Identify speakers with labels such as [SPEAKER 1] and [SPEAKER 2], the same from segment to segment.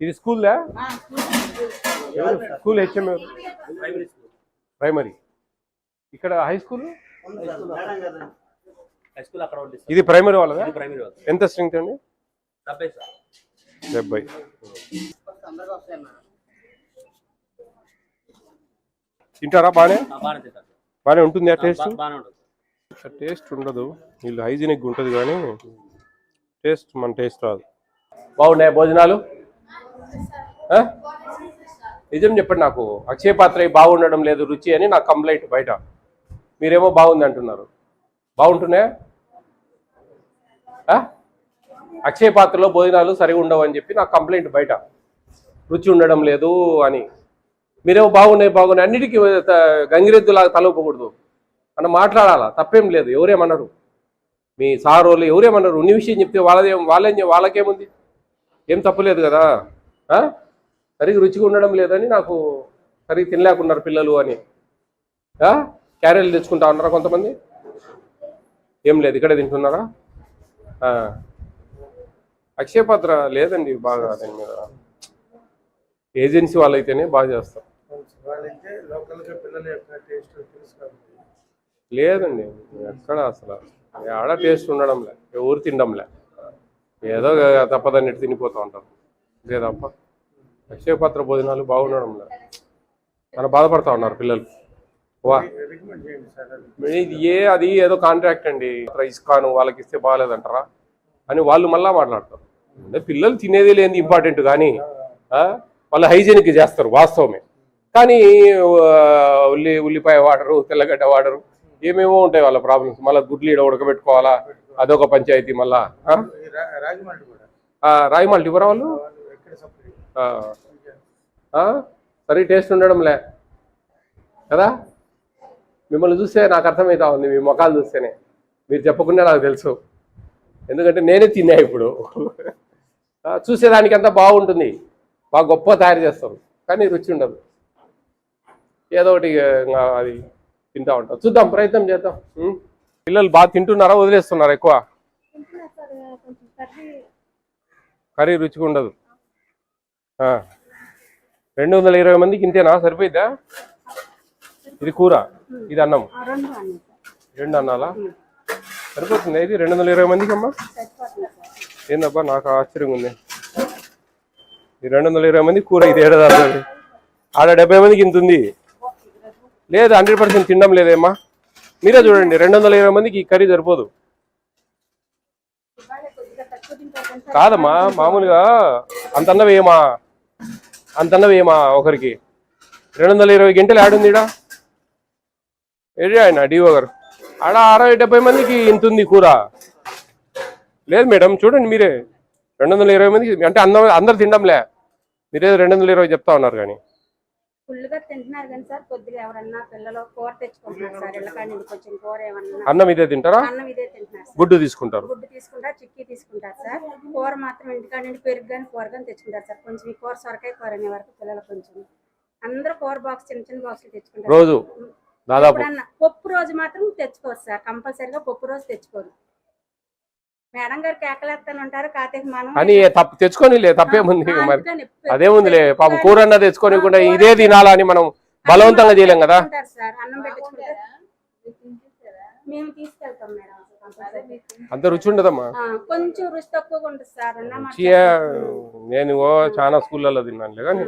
[SPEAKER 1] ఇది స్కూల్దా? School HM primary. ఇక్కడ హై స్కూల్ ఇది ప్రైమరీ వాళ్ళదా? ఎంత స్ట్రెంగ్త్ అండి? 70. తింటారా? బాగానే ఉంటుంది. ఆ టేస్ట్ ఉండదు, వీళ్ళు హైజీనిక్ ఉంటుంది కానీ టేస్ట్ మన టేస్ట్ రాదు. బాగున్నాయి భోజనాలు? నిజం చెప్పండి నాకు. అక్షయ పాత్ర బాగుండడం లేదు రుచి అని నాకు కంప్లైంట్ బయట. మీరేమో బాగుంది అంటున్నారు. బాగుంటున్నాయా? అక్షయ పాత్రలో భోజనాలు సరిగా ఉండవు అని చెప్పి నాకు కంప్లైంట్ బయట, రుచి ఉండడం లేదు అని. మీరేమో బాగున్నాయి అన్నిటికీ గంగిరెద్దులాగా తలవకూడదు అన్న మాట్లాడాలా, తప్పేం లేదు. ఎవరేమన్నారు? మీ సార్ వాళ్ళు ఎవరేమన్నారు? ఉన్ని విషయం చెప్తే వాళ్ళకేముంది? ఏం తప్పలేదు కదా. సరిగ్గా రుచిగా ఉండడం లేదని నాకు సరిగ్గా తినలేకున్నారు పిల్లలు అని క్యారెలు తెచ్చుకుంటా ఉన్నారా కొంతమంది? ఏం లేదు, ఇక్కడే తింటున్నారా? అక్షయ పాత్ర లేదండి బాగా, దాని మీద ఏజెన్సీ వాళ్ళైతేనే బాగా చేస్తారు. లేదండి ఎక్కడ అసలు ఆడ టేస్ట్ ఉండడంలే, ఎవరు తినడంలే, ఏదో తప్పదన్నట్టు తినిపోతూ ఉంటారు లేదప్ప. అక్షయ పాత్ర భోజనాలు బాగుండడంలే, చాలా బాధపడతా ఉన్నారు పిల్లలు. అది ఏదో కాంట్రాక్ట్ అండి, ఇస్కాను వాళ్ళకి ఇస్తే బాగాలేదంటారా అని వాళ్ళు మళ్ళా మాట్లాడతారు. అంటే పిల్లలు తినేది లేని ఇంపార్టెంట్ కానీ వాళ్ళు హైజీనిక్ చేస్తారు వాస్తవమే. కానీ ఉల్లిపాయ వాడరు, తెల్లగడ్డ వాడరు, ఏమేమో ఉంటాయి వాళ్ళ ప్రాబ్లమ్స్. మళ్ళీ గుడ్లు ఈడ ఉడకబెట్టుకోవాలా, అదొక పంచాయతీ. మళ్ళా రాయి మాల్ట్ ఇవ్వరా వాళ్ళు? సరే టేస్ట్ ఉండడంలే కదా. మిమ్మల్ని చూస్తే నాకు అర్థమవుతా ఉంది, మీ ముఖాలు చూస్తేనే. మీరు చెప్పకుండా నాకు తెలుసు, ఎందుకంటే నేనే తిన్నా ఇప్పుడు. చూసేదానికి అంతా బాగుంటుంది, బాగా గొప్ప తయారు చేస్తారు, కానీ రుచి ఉండదు. ఏదో ఒకటి అది తింటా ఉంటాం. చూద్దాం, ప్రయత్నం చేద్దాం. పిల్లలు బాగా తింటున్నారా, వదిలేస్తున్నారా ఎక్కువ? కర్రీ రుచిగా ఉండదు. 220 మందికి ఇంతేనా? సరిపోయిద్దా? ఇది కూర, ఇది అన్నం, 2 అన్నాలా? సరిపోతుంది ఇది 220 మందికి అమ్మా? ఏందబ్బా నాకు ఆశ్చర్యంగా ఉంది. ఈ 220 మంది కూర ఇది ఏడాది. ఆడ 70 మందికి ఇంత ఉంది. లేదు 100% తినడం లేదేమ్మా. మీరే చూడండి, 220 మందికి ఈ కర్రీ సరిపోదు. కాదమ్మా, మామూలుగా అంతన్న వేయమా ఒకరికి? 220 గంటలు యాడుంది ఈడ? ఏడి ఆయన డిఓ గారు? ఆడ 60-70 మందికి ఇంత ఉంది కూర. లేదు మేడం, చూడండి మీరే, 220 మందికి అంటే అందరు తినడంలే. మీరేదో 220 చెప్తా ఉన్నారు కానీ అన్నం ఇదే తింటారా? గుడ్డు తీసుకుంటారు,
[SPEAKER 2] చిక్కీ తీసుకుంటారు సార్. కూర మాత్రం ఇంటికాడ నుండి పెరుగు కానీ కూర కానీ తెచ్చుకుంటారు సార్. కొంచెం ఈ కూర సొరకాయ కూర అనే వరకు పిల్లలు కొంచెం అందరూ కూర బాక్స్ చిన్న బాక్స్ తెచ్చుకుంటారు
[SPEAKER 1] రోజు. దాదాపు
[SPEAKER 2] పప్పు రోజు మాత్రం తెచ్చుకోరు సార్, కంపల్సరీగా పప్పు రోజు తెచ్చుకోరు. మేడం గారు కేకలేస్తాను ఉంటారు, కాకపోతే మనం
[SPEAKER 1] అని తెచ్చుకొని తప్పేముంది మరి, అదేముందిలే. పాపం కూర అన్న తెచ్చుకొని కూడా ఇదే తినాలని మనం బలవంతంగా చేయలేం కదా
[SPEAKER 2] సార్. అన్నం పెట్టించుకుంటారు, మేము తీసుకెళ్తాం మేడం.
[SPEAKER 1] అంత రుచి ఉండదమ్మా,
[SPEAKER 2] కొంచెం రుచి తక్కువగా ఉంటుంది సార్.
[SPEAKER 1] నేను చాలా స్కూళ్ళలో తిన్నాను కానీ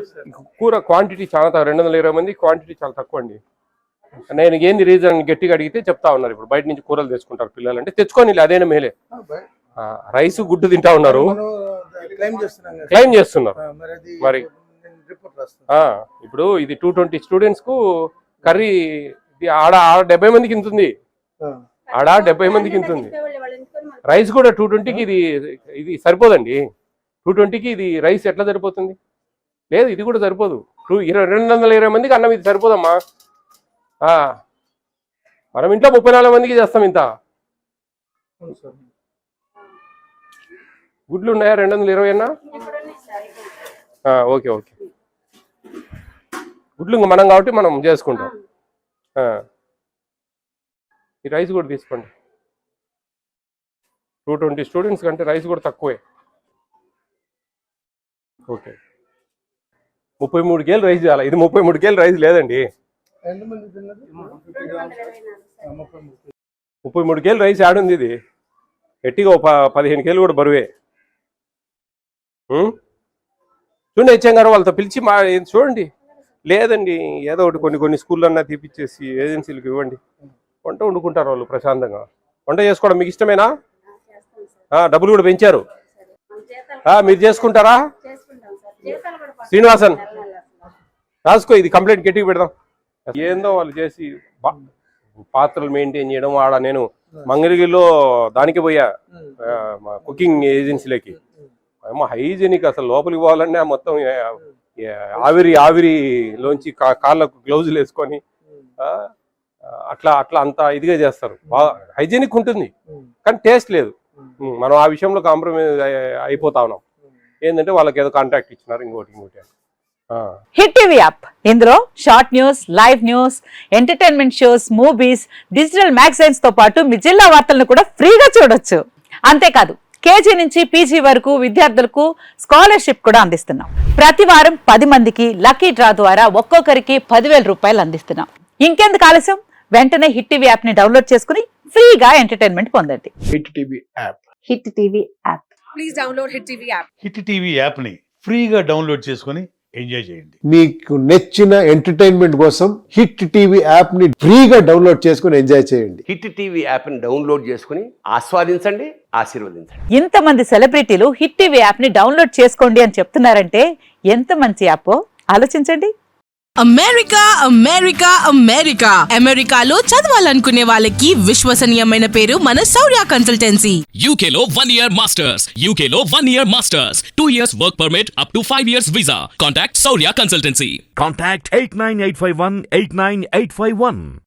[SPEAKER 1] కూర క్వాంటిటీ చాలా 220 మంది క్వాంటిటీ చాలా తక్కువ అండి. నేను ఏంది రీజన్ గట్టిగా అడిగితే చెప్తా ఉన్నారు. ఇప్పుడు బయట నుంచి కూరలు తెచ్చుకుంటారు పిల్లలు అంటే, తెచ్చుకొని అదేనా మేలే. రైస్ గుడ్డు తింటా ఉన్నారు, క్లైమ్ చేస్తున్నారు. మరి ఇప్పుడు ఇది 220 స్టూడెంట్స్ కు కర్రీ ఆడ 70 మందికి ఇంతుంది, ఆడ 70 మందికి ఇంతుంది. రైస్ కూడా 220కి ఇది సరిపోదండి. 220కి ఇది రైస్ ఎట్లా సరిపోతుంది? లేదు ఇది కూడా సరిపోదు. 220 మందికి అన్నం ఇది సరిపోదమ్మా. మనం ఇంట్లో 34 మందికి చేస్తాం ఇంత. గుడ్లు ఉన్నాయా 220 అన్నా? ఓకే ఓకే, గుడ్లు ఇంకా మనం కాబట్టి మనం చేసుకుంటాం. ఈ రైస్ కూడా తీసుకోండి. 220 స్టూడెంట్స్ కంటే రైస్ కూడా తక్కువే. ఓకే. 33 కేలు రైస్ చేయాలి. ఇది 33 కేలు రైస్ లేదండి. 33 కేలు రైస్ యాడుంది ఇది? గట్టిగా 15 కేలు కూడా బరువే. చూడండి హెచ్ఎం గారు వాళ్ళతో పిలిచి చూడండి. లేదండి ఏదో ఒకటి కొన్ని స్కూల్లో అన్నా తీపిచ్చేసి ఏజెన్సీలకు ఇవ్వండి. వంట వండుకుంటారు వాళ్ళు ప్రశాంతంగా. వంట చేసుకోవడం మీకు ఇష్టమేనా? డబ్బులు కూడా పెంచారు. మీరు చేసుకుంటారా? శ్రీనివాసన్ రాసుకో, ఇది కంప్లైంట్ గట్టిగా పెడదాం. ఏందో వాళ్ళు చేసి పాత్రలు మెయింటైన్ చేయడం. ఆడ నేను మంగళగిరిలో దానికి పోయా కుకింగ్ ఏజెన్సీలకి. ఏమో హైజీనిక్ అసలు లోపలికి పోవాలన్నా మొత్తం ఆవిరిలోంచి కాళ్ళకు గ్లౌజులు వేసుకొని అట్లా అంత ఇదిగా చేస్తారు. బాగా హైజీనిక్ ఉంటుంది కానీ టేస్ట్ లేదు. మనం ఆ విషయంలో కాంప్రమైజ్ అయిపోతా ఉన్నాం. ఏంటంటే వాళ్ళకి ఏదో కాంట్రాక్ట్ ఇచ్చినారు ఇంకోటి.
[SPEAKER 3] హిట్ టీవీ యాప్, ఇందులో short news, live news, entertainment shows, movies, digital magazines తో పాటు మీ జిల్లా వార్తలను కూడా ఫ్రీగా చూడొచ్చు. అంతేకాదు కేజీ నుంచి పీజీ వరకు విద్యార్థులకు స్కాలర్షిప్ కూడా అందిస్తున్నాం. ప్రతి వారం 10 మందికి లక్కీ డ్రా ద్వారా ఒక్కొక్కరికి 10,000 రూపాయలు అందిస్తున్నాం. ఇంకెందుకు ఆలస్యం, వెంటనే హిట్ టీవీ యాప్ ని డౌన్లోడ్ చేసుకుని ఫ్రీగా ఎంటర్టైన్మెంట్ పొందండి.
[SPEAKER 4] Hit TV app.
[SPEAKER 3] Hit TV app.
[SPEAKER 5] Please download hit TV app.
[SPEAKER 6] Hit TV app ని ఫ్రీగా డౌన్లోడ్ చేసుకొని ఎంజాయ్ చేయండి.
[SPEAKER 4] మీకు నచ్చిన ఎంటర్టైన్మెంట్ కోసం హిట్ టీవీ యాప్ ని ఫ్రీగా డౌన్లోడ్ చేసుకుని ఎంజాయ్ చేయండి.
[SPEAKER 7] హిట్ టీవీ యాప్ ని డౌన్లోడ్ చేసుకుని ఆస్వాదించండి, ఆశీర్వదించండి.
[SPEAKER 3] ఇంతమంది సెలబ్రిటీలు హిట్ టీవీ యాప్ ని డౌన్లోడ్ చేసుకోండి అని చెప్తున్నారంటే ఎంత మంచి యాప్ ఆలోచించండి.
[SPEAKER 5] అమెరికాలో చదవాలనుకునే వాళ్ళకి విశ్వసనీయమైన పేరు మన శౌర్య కన్సల్టెన్సీ.
[SPEAKER 8] UK లో 1 year masters. UK లో 1 year masters. 2 years work permit up to 5 years visa. Contact Saurya Consultancy.
[SPEAKER 9] Contact 89851 89851.